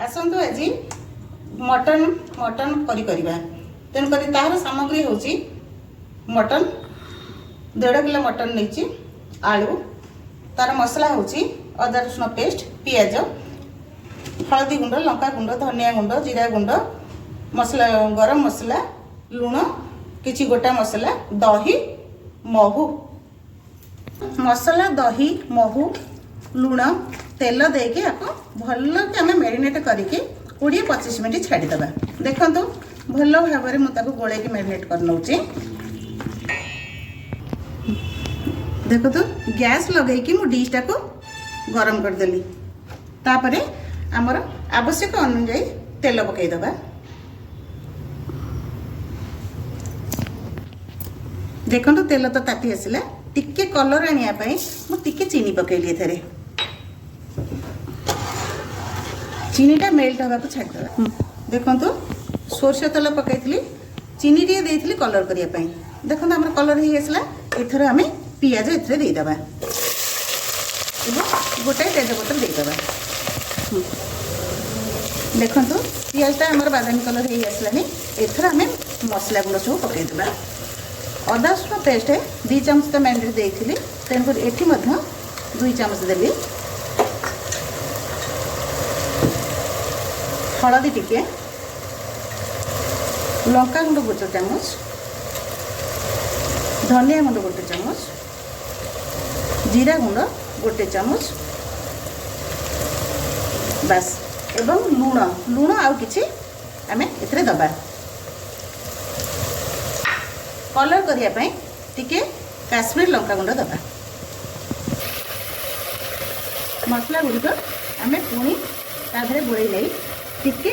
आसतु आज mutton mutton curry करबा तेणुक तार सामग्री हूँ मटन 1.5 किलो मटन नहीं आलू तार मसला हूँ अदा रसुण पेस्ट पियाज हलदी गुंड लंका गुंड धनिया गुंड जीरा गुंड मसला गरम मसला लुण किछि गोटा मसला दही महू मसला दही महू लुण तेल देके आपको भल के आम मैरिनेट करके 20-25 मिनट छाड़ीदे देखु भल भाव में मुझे गोल मैरिनेट कर नौचे देखो तो गैस लगे कि मु डिश टाको गरम करदेली तापरे आमर आवश्यक अनुसार तेल पकईदबा देखो तेल तो ताती आसला टिके कलर आने मुझे चीनी पकईली एथरे चीनीटा मेल्ट होगा छाड़ीदे देखो सोरष तेल पकई चीनी टे देती कलर करने देखो आम कलर हो आसला एथर आम पियाज एदेबा गोटाए तेजपत्र देदेबा देखो पियाजटा आमर बादामी कलर हो आसलानी एथर आम मसला गुंड सब पकईदेबा अदा रसुण पेस्ट 2 चामच तो मैंडेट देती तेणुक ये 2 चामच देली हलदी टिके लंका गुंड 1 चामच धनिया गुंड 1 चामच जीरा गुंड 1 चामच बस एवं लुण लुण आउ किछि आमे एथरे दबा कलर करिया पई टिके काश्मीर लंका गुंड दबा मसला गुड़िक आमे पुणी ताधरे गोळई नै टिके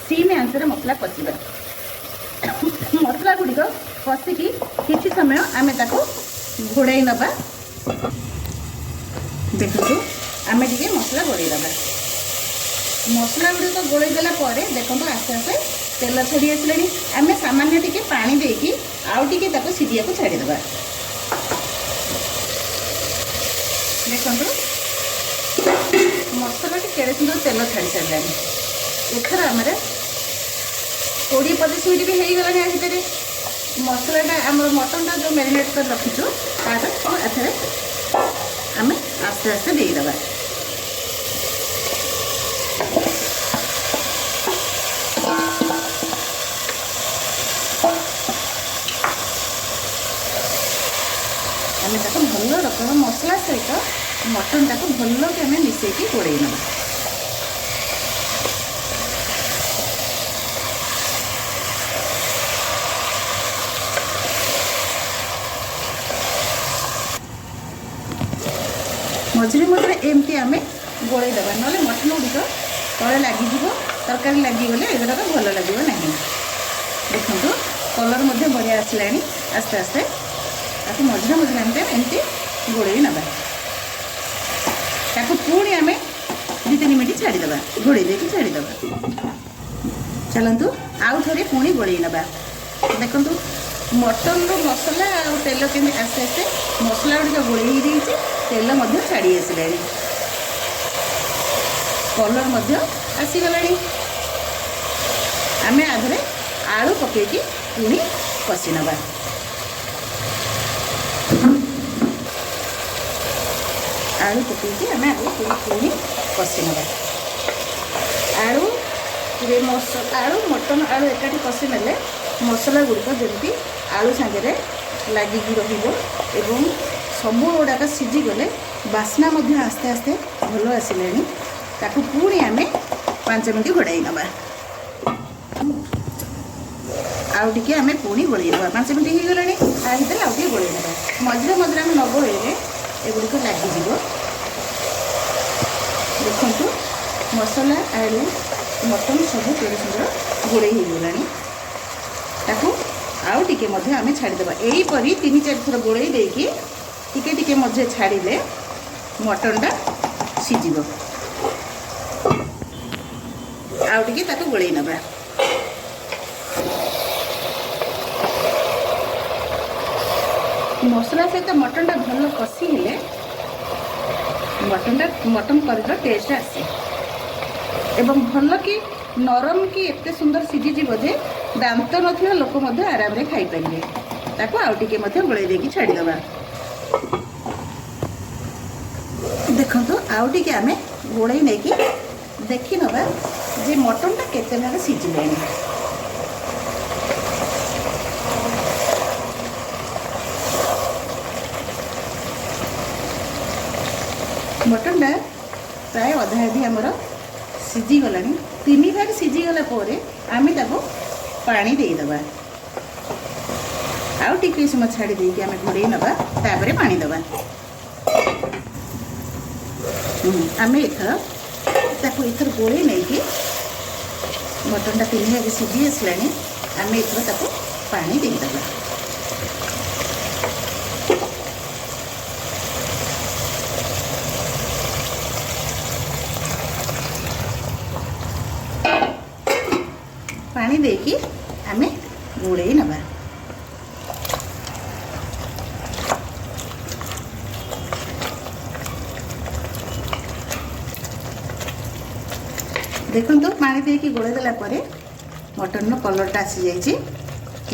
सीम आंचरे मसला कषिबा मसला गुड़िक कषिकी किछि समय आमे ताको घोड़ाई नबा देखो आमे टिके मसला गोड़ाई दबा मसला गुड़िक गोड़ाई देला परे देखो आस्ते आस्ते तेल छड़ी आसलानी आमे सामान्य टिके पानी देकी आउ टिके ताको सिझिया को छाड़ी दबा देखो मसला केड़े सुंदर तेल छाड़ी सारानी एथर आम 20-25 मिनट भी हो गलानी भितर मसलाटा आम मटनटा जो मैरिनेट कर रखीचु तार एथरे आम आस्ते आस्ते देदेबा आम ताको भल रकम मसला सहित मटन टाको भल के आम मिसेकी गोड़े ना मझे मझे एमती आम गोड़े दबा ना मटन गुड़िक तले लगिज तरकारी लगिगले एगुड़ाक भल लगे ना देखो कलर बढ़िया आसला आस्ते आस्ते ताको मझे मझे आमते एमती गोड़े नबा ताको पुणी आम 2-3 मिनट छाड़ीदे घोड़े देकी छाड़ीदे चलतु आउ थे पुणी गोड़े नबा देखु मटन मसला और तेल केमी आस्ते आस्ते मसला गुड़िक गोड़े तेल छाड़ी आसला कलर आसीगला आम आधे आलू पकईकी पुणी कषि नबा आलू पकईकी आम आलू पुणी कषि नबा आलू आलू मटन आलू एकाठी कषि नेले मसला गुड़िक जमी आलू सांगे लगिकी एवं सब गुड़ाक सीझीगले बास्ना आस्ते आस्ते भल आसला ताकू पुणी आम 5 मिनट घोड़ाई नबा आउ टिके आम पुणी गोलई नबा 5 मिनट हो गलानी ता भर आउ टे गोलई नबा मझे मझे आम न गोलैले एगुड़िक लगिज देखु मसला आलू मटन सब केड़े सुंदर गोलई हो गलानी ताकू आउ टिके मध्य आम छाड़ीदेबा यहीपरी 3-4 थर गोलई देकी टिके टिके मझे छाड़ीले मटनटा सीझिब आउ टिके ताकू गोलई नबा मसला सहित मटनटा भल कषि हेले मटन करी टेस्ट आसे एवं भल कि नरम कि एते सुंदर सिझीଯିव जे दांत नथिबा लोक मध्य आराम रे खाई परिबे। ताको आउ टिके मध्य गोळेई देकी छाडी दबा। देखंतु आउ टिके आमे गोळेई नै कि देखि नबा जे मटन टा केते भाग सिझिलेनी। मटन टा प्राय अधा अधी आमर सिझी गलानी। 3 भाग सिझी गला पोरे आमे ताको पानी देई दबा। आउ टिके समय छाड़ी देकी आमे घोड़ेई नबा तापरे पानी दबा। आमे एथर ताको एथर गोळेई नै कि मटन टा 3 भाग सिझी आसलानी। आमे एथर ताको पानी देई दबा। पानी देकी आमे गोळेई नबा। देखो पानी देकी गोळे देला परे मटन कलरटा आसी जाइए।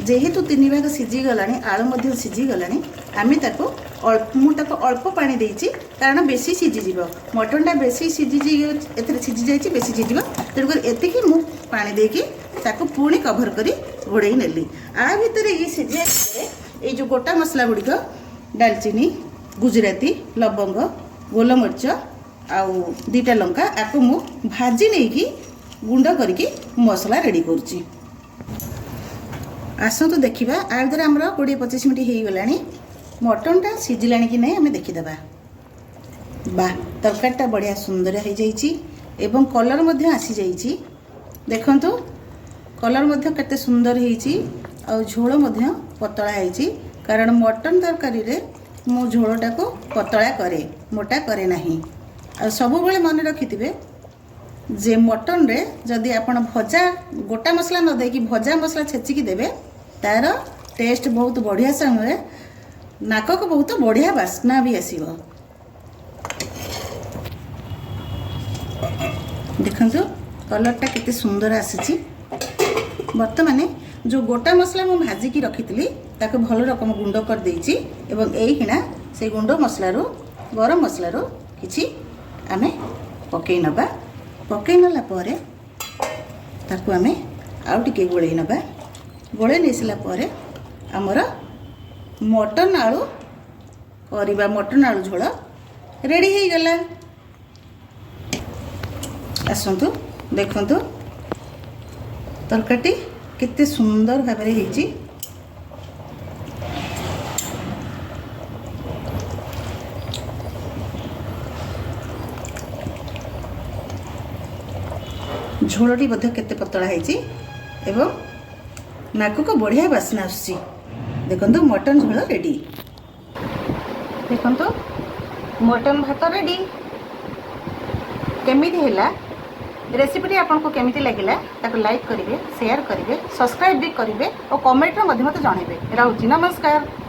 जेहेतु 3 भाग सिझी गलानी आलू मध्य सिझी गलानी आमे ताको अल्प पानी देइछि कारण बेसी सिझीजिव। मटनटा बेसी सिझी एथरे सिझी जाइछि बेसी सिझीव। तेणुकर एतिकी मु पानी देकी ताको पुणी कभर करी घोड़ेई नेली। आ भितर ये सिझे ये जो गोटा मसला गुड़िक डालचीनी गुजराती लवंग गोलमरीच आउ 2टा लंका आपको मु भाजी नहीं कि गुंड करके मसला रेडी करुच्ची। आसतु देखा आ भर आमर 20-25 मिनट हो गलानी। मटनटा सिझिला कि नहीं आम देखीदे। बा तरकारीटा बढ़िया सुंदर हो जाइए एवं कलर मध्य आसी जाइए। देखंतु कलर मध्य केते सुंदर होइछि आ झोल मध्य पतला होइछि कारण मटन तरकारी रे मु झोलटा को पतला करे मोटा करे नहीं। आ सब बेले मन रखिथिबे जे मटन रे जदि आपण भजा गोटा मसला न देकी भजा मसला छेचिकी देबे तार टेस्ट बहुत बढ़िया संगे नाक को बहुत बढ़िया बास्ना भी आसीबो। देखंतु कलरटा केते सुंदर आसीछि। बर्तमाने जो गोटा मसला मु भाजिकी रखी ताको भल रकम गुंड कर देइछि एवं एई हिना से गुंड मसला रो गरम मसला रो किछि आमे पकई नबा। पकई नला परे ताको आमे आउ टिके गोळेई नबा। गोळेई नेसला परे हमर मटन आलू करिबा मटन आलू झोल रेडी हे गला। आसंतु देखंतु तरकाटी केते सुंदर भाबरे हेछि। झोलटी बध्य केते पतला हेछि एवं नाक को बढ़िया बास्ना आछि। देखंतु मटन झोल रेडी। देखंतु मटन भात रेडी। केमिति हैला रेसिपीटी आपको केमिति लगिला ताको लाइक करिवे शेयर करिवे सब्सक्राइब भी करिवे और कमेंट रे मते जनइबे। रहउछि नमस्कार।